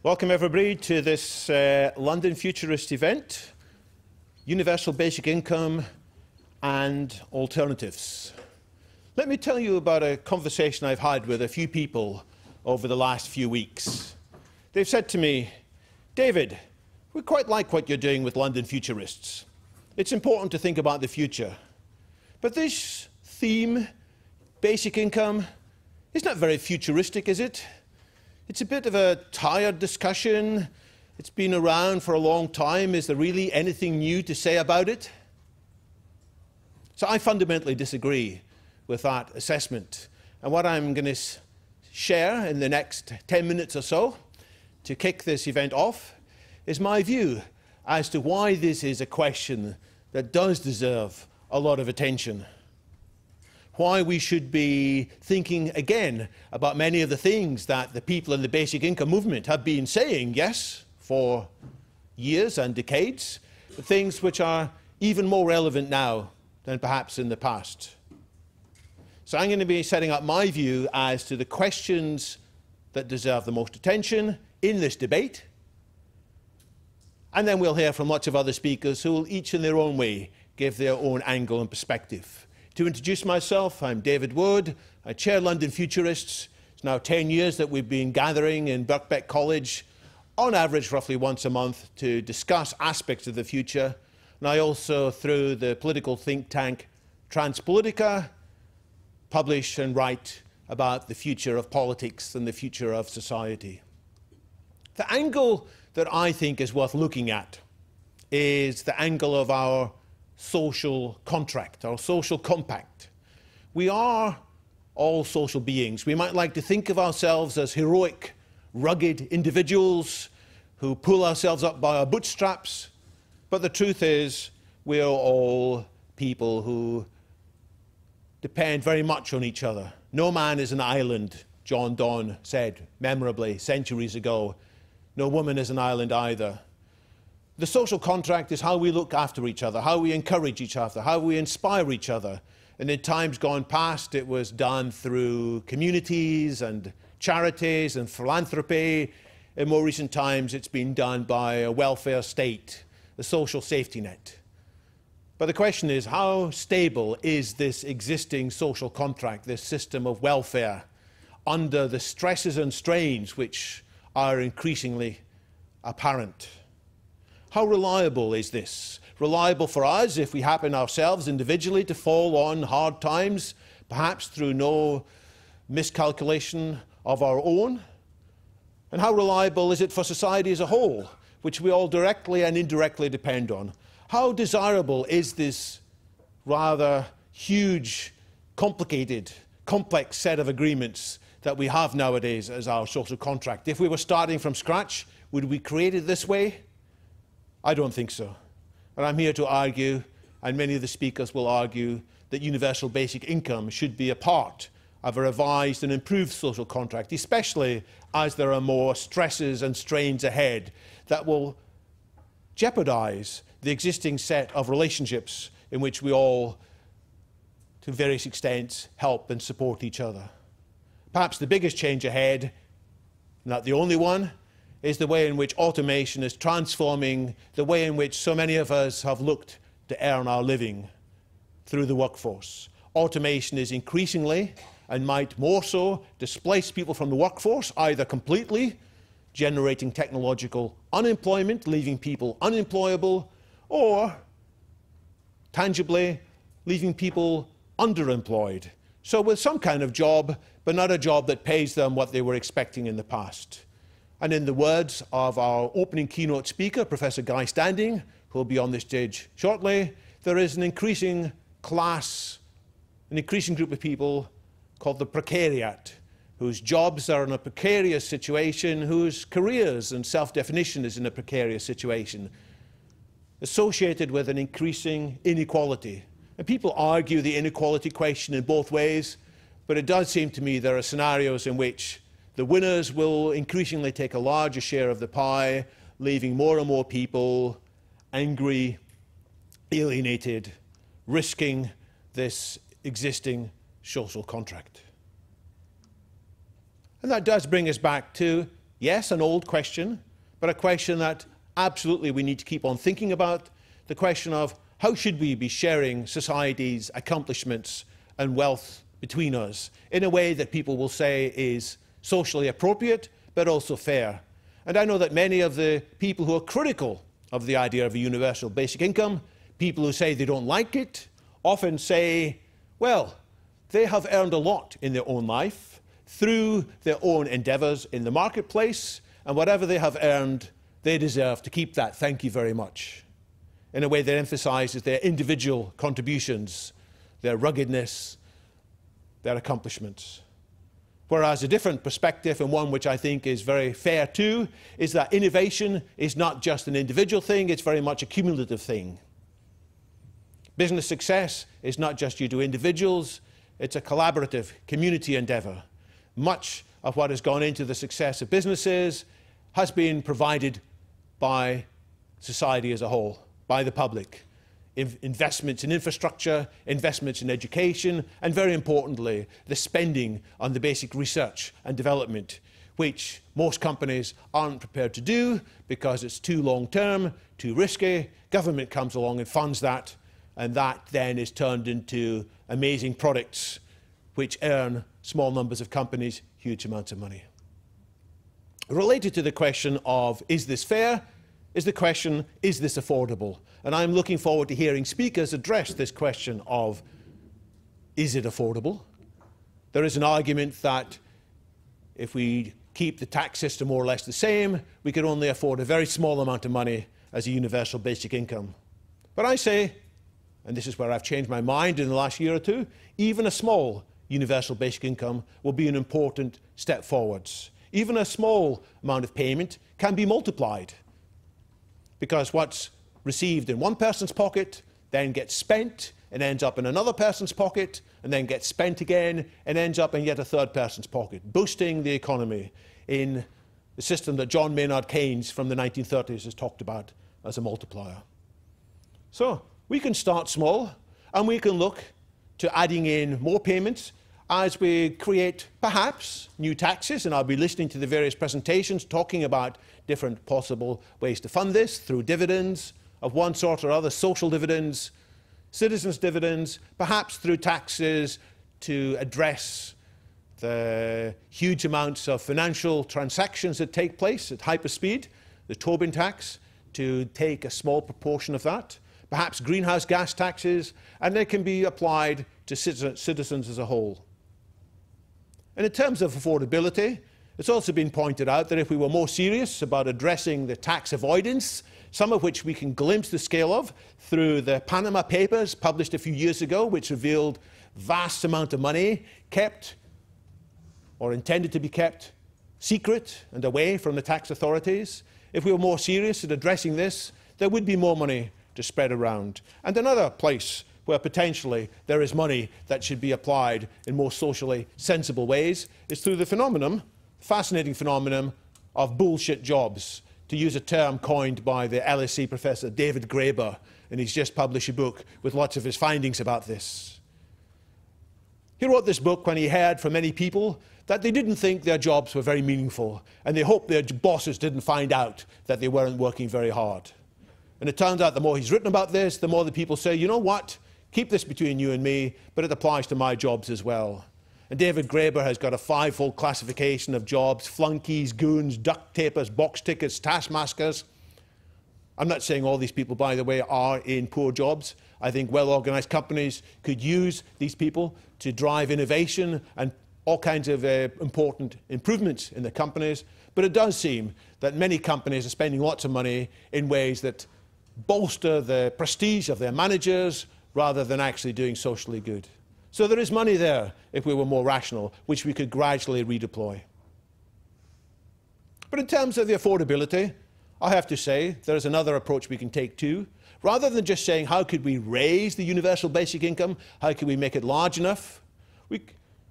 Welcome everybody to this London Futurist event, Universal Basic Income and Alternatives. Let me tell you about a conversation I've had with a few people over the last few weeks. They've said to me, David, we quite like what you're doing with London Futurists. It's important to think about the future. But this theme, basic income, is not very futuristic, is it? It's a bit of a tired discussion. It's been around for a long time. Is there really anything new to say about it? So I fundamentally disagree with that assessment. And what I'm going to share in the next 10 minutes or so to kick this event off is my view as to why this is a question that does deserve a lot of attention. Why we should be thinking again about many of the things that the people in the basic income movement have been saying, yes, for years and decades, but things which are even more relevant now than perhaps in the past. So I'm going to be setting up my view as to the questions that deserve the most attention in this debate, and then we'll hear from lots of other speakers who will each in their own way give their own angle and perspective. To introduce myself, I'm David Wood. I chair London Futurists. It's now 10 years that we've been gathering in Birkbeck College, on average roughly once a month, to discuss aspects of the future. And I also, through the political think tank Transpolitica, publish and write about the future of politics and the future of society. The angle that I think is worth looking at is the angle of our social contract, our social compact. We are all social beings. We might like to think of ourselves as heroic, rugged individuals who pull ourselves up by our bootstraps, but the truth is we are all people who depend very much on each other. No man is an island, John Donne said memorably centuries ago. No woman is an island either. The social contract is how we look after each other, how we encourage each other, how we inspire each other. And in times gone past, it was done through communities and charities and philanthropy. In more recent times, it's been done by a welfare state, the social safety net. But the question is, how stable is this existing social contract, this system of welfare, under the stresses and strains which are increasingly apparent? How reliable is this? Reliable for us if we happen ourselves individually to fall on hard times, perhaps through no miscalculation of our own? And how reliable is it for society as a whole, which we all directly and indirectly depend on? How desirable is this rather huge, complicated, complex set of agreements that we have nowadays as our social contract? If we were starting from scratch, would we create it this way? I don't think so. And I'm here to argue, and many of the speakers will argue, that universal basic income should be a part of a revised and improved social contract, especially as there are more stresses and strains ahead that will jeopardize the existing set of relationships in which we all, to various extents, help and support each other. Perhaps the biggest change ahead, not the only one, is the way in which automation is transforming the way in which so many of us have looked to earn our living through the workforce. Automation is increasingly, and might more so, displace people from the workforce, either completely, generating technological unemployment, leaving people unemployable, or tangibly leaving people underemployed. So with some kind of job, but not a job that pays them what they were expecting in the past. And in the words of our opening keynote speaker, Professor Guy Standing, who will be on this stage shortly, there is an increasing class, an increasing group of people called the precariat, whose jobs are in a precarious situation, whose careers and self-definition is in a precarious situation, associated with an increasing inequality. And people argue the inequality question in both ways, but it does seem to me there are scenarios in which the winners will increasingly take a larger share of the pie, leaving more and more people angry, alienated, risking this existing social contract. And that does bring us back to Yes, an old question, but a question that absolutely we need to keep on thinking about, the question of how should we be sharing society's accomplishments and wealth between us in a way that people will say is socially appropriate, but also fair. And I know that many of the people who are critical of the idea of a universal basic income, people who say they don't like it, often say, well, they have earned a lot in their own life through their own endeavours in the marketplace, and whatever they have earned, they deserve to keep that. Thank you very much. In a way that emphasises their individual contributions, their ruggedness, their accomplishments. Whereas a different perspective, and one which I think is very fair too, is that innovation is not just an individual thing, it's very much a cumulative thing. Business success is not just due to individuals, it's a collaborative community endeavour. Much of what has gone into the success of businesses has been provided by society as a whole, by the public. Investments in infrastructure, investments in education, and very importantly, the spending on the basic research and development, which most companies aren't prepared to do because it's too long-term, too risky. Government comes along and funds that, and that then is turned into amazing products which earn small numbers of companies huge amounts of money. Related to the question of, is this fair, is the question, is this affordable? And I'm looking forward to hearing speakers address this question of, is it affordable? There is an argument that if we keep the tax system more or less the same, we could only afford a very small amount of money as a universal basic income. But I say, and this is where I've changed my mind in the last year or two, even a small universal basic income will be an important step forwards. Even a small amount of payment can be multiplied, because what's received in one person's pocket then gets spent and ends up in another person's pocket and then gets spent again and ends up in yet a third person's pocket, boosting the economy in the system that John Maynard Keynes from the 1930s has talked about as a multiplier. So we can start small and we can look to adding in more payments as we create perhaps new taxes, and I'll be listening to the various presentations talking about different possible ways to fund this through dividends of one sort or other, social dividends, citizens' dividends, perhaps through taxes to address the huge amounts of financial transactions that take place at hyperspeed, the Tobin tax, to take a small proportion of that, perhaps greenhouse gas taxes, and they can be applied to citizens as a whole. And in terms of affordability, it's also been pointed out that if we were more serious about addressing the tax avoidance, some of which we can glimpse the scale of through the Panama Papers published a few years ago, which revealed vast amount of money kept or intended to be kept secret and away from the tax authorities. If we were more serious at addressing this, there would be more money to spread around. And another place where potentially there is money that should be applied in more socially sensible ways is through the phenomenon, fascinating phenomenon, of bullshit jobs, to use a term coined by the LSE professor David Graeber, and he's just published a book with lots of his findings about this. He wrote this book when he heard from many people that they didn't think their jobs were very meaningful, and they hoped their bosses didn't find out that they weren't working very hard. And it turns out the more he's written about this, the more the people say, you know what, keep this between you and me, but it applies to my jobs as well. And David Graeber has got a five-fold classification of jobs: flunkies, goons, duct tapers, box tickets, taskmasters. I'm not saying all these people, by the way, are in poor jobs. I think well-organized companies could use these people to drive innovation and all kinds of important improvements in the companies. But it does seem that many companies are spending lots of money in ways that bolster the prestige of their managers rather than actually doing socially good. So there is money there, if we were more rational, which we could gradually redeploy. But in terms of the affordability, I have to say there is another approach we can take too. Rather than just saying, how could we raise the universal basic income? How could we make it large enough?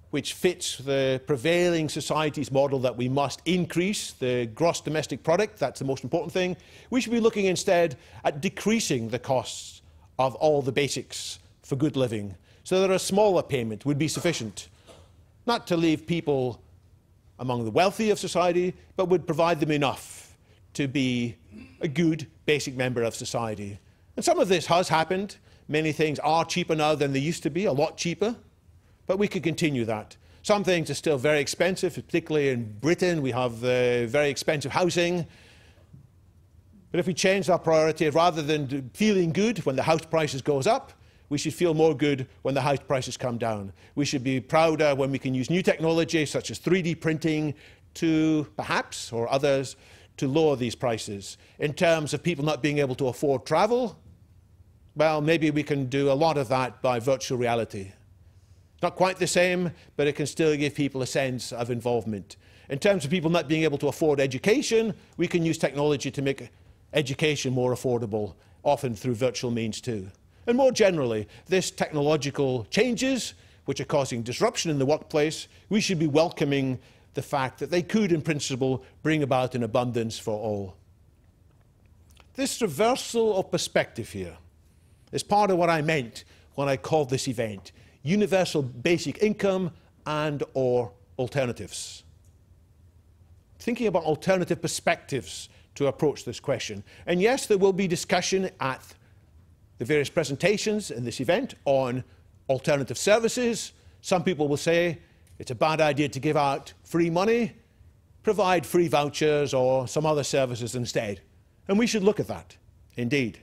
Which fits the prevailing society's model that we must increase the gross domestic product. That's the most important thing. We should be looking instead at decreasing the costs of all the basics for good living, so that a smaller payment would be sufficient, not to leave people among the wealthy of society, but would provide them enough to be a good basic member of society. And some of this has happened. Many things are cheaper now than they used to be, a lot cheaper, but we could continue that. Some things are still very expensive, particularly in Britain. We have very expensive housing. But if we change our priority, rather than feeling good when the house prices goes up, we should feel more good when the house prices come down. We should be prouder when we can use new technology, such as 3D printing, to perhaps, or others, to lower these prices. In terms of people not being able to afford travel, well, maybe we can do a lot of that by virtual reality. Not quite the same, but it can still give people a sense of involvement. In terms of people not being able to afford education, we can use technology to make education more affordable, often through virtual means too. And more generally, this technological changes, which are causing disruption in the workplace, we should be welcoming the fact that they could, in principle, bring about an abundance for all. This reversal of perspective here is part of what I meant when I called this event Universal Basic Income and/or Alternatives. Thinking about alternative perspectives to approach this question. And yes, there will be discussion at the various presentations in this event on alternative services. Some people will say it's a bad idea to give out free money, provide free vouchers or some other services instead. And we should look at that, indeed.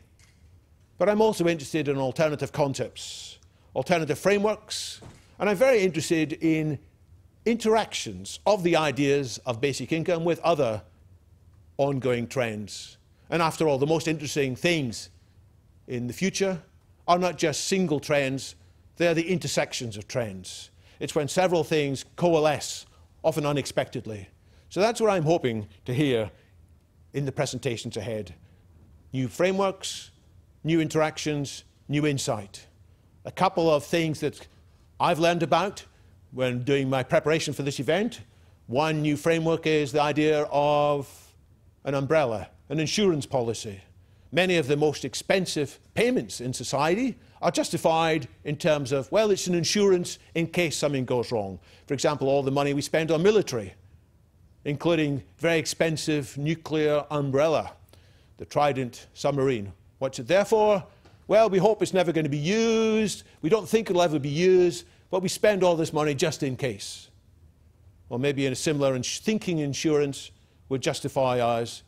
But I'm also interested in alternative concepts, alternative frameworks, and I'm very interested in interactions of the ideas of basic income with other ongoing trends. And after all, the most interesting things in the future are not just single trends, they're the intersections of trends. It's when several things coalesce, often unexpectedly. So that's what I'm hoping to hear in the presentations ahead. New frameworks, new interactions, new insight. A couple of things that I've learned about when doing my preparation for this event. One new framework is the idea of an umbrella, an insurance policy. Many of the most expensive payments in society are justified in terms of, well, it's an insurance in case something goes wrong. For example, all the money we spend on military, including very expensive nuclear umbrella, the Trident submarine. What's it there for? Well, we hope it's never going to be used. We don't think it'll ever be used, but we spend all this money just in case. Or maybe in a similar thinking insurance would justify us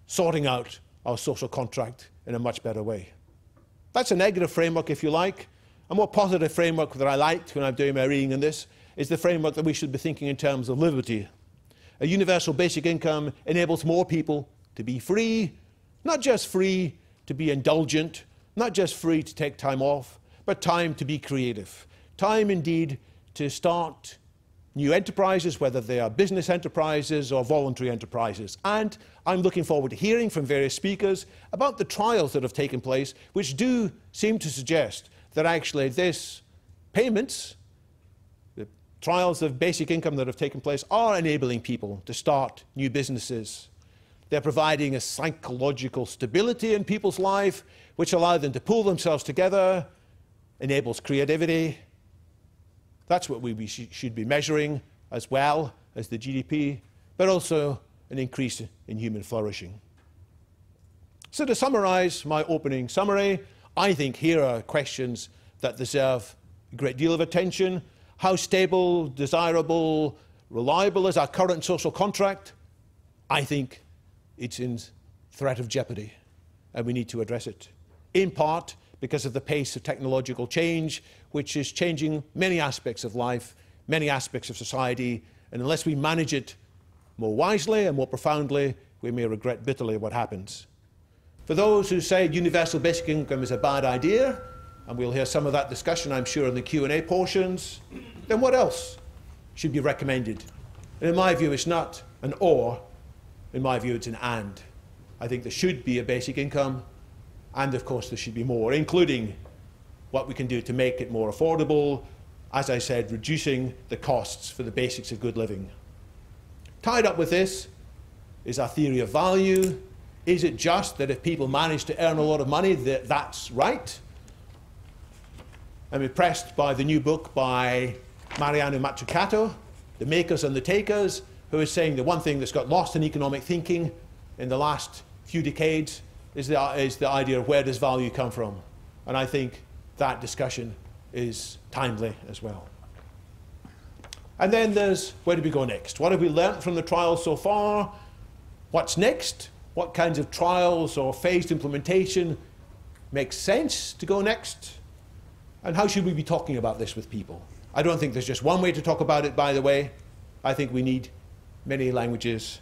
sorting out our social contract in a much better way. That's a negative framework, if you like. A more positive framework that I liked when I'm doing my reading on this is the framework that we should be thinking in terms of liberty. A universal basic income enables more people to be free, not just free to be indulgent, not just free to take time off, but time to be creative. Time, indeed, to start new enterprises, whether they are business enterprises or voluntary enterprises. And I'm looking forward to hearing from various speakers about the trials that have taken place, which do seem to suggest that actually this payments, the trials of basic income that have taken place, are enabling people to start new businesses. They're providing a psychological stability in people's life, which allows them to pull themselves together, enables creativity. That's what we should be measuring, as well as the GDP, but also an increase in human flourishing. So to summarize my opening summary, I think here are questions that deserve a great deal of attention. How stable, desirable, reliable is our current social contract? I think it's in threat of jeopardy, and we need to address it, in part because of the pace of technological change, which is changing many aspects of life, many aspects of society, and unless we manage it more wisely and more profoundly, we may regret bitterly what happens. For those who say universal basic income is a bad idea, and we'll hear some of that discussion, I'm sure, in the Q&A portions, then what else should be recommended? And in my view, it's not an or. In my view, it's an and. I think there should be a basic income, and of course there should be more, including what we can do to make it more affordable, as I said, reducing the costs for the basics of good living. Tied up with this is our theory of value. Is it just that if people manage to earn a lot of money, that's right? I'm impressed by the new book by Mariano Mazzucato, the makers and the takers, who is saying the one thing that's got lost in economic thinking in the last few decades is the idea of where does value come from. And I think that discussion is timely as well. And then there's where do we go next? What have we learnt from the trials so far? What's next? What kinds of trials or phased implementation makes sense to go next? And how should we be talking about this with people? I don't think there's just one way to talk about it, by the way. I think we need many languages,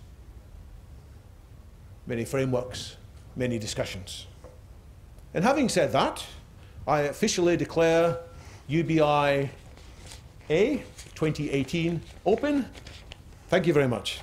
many frameworks, many discussions. And having said that, I officially declare UBIA 2018 open. Thank you very much.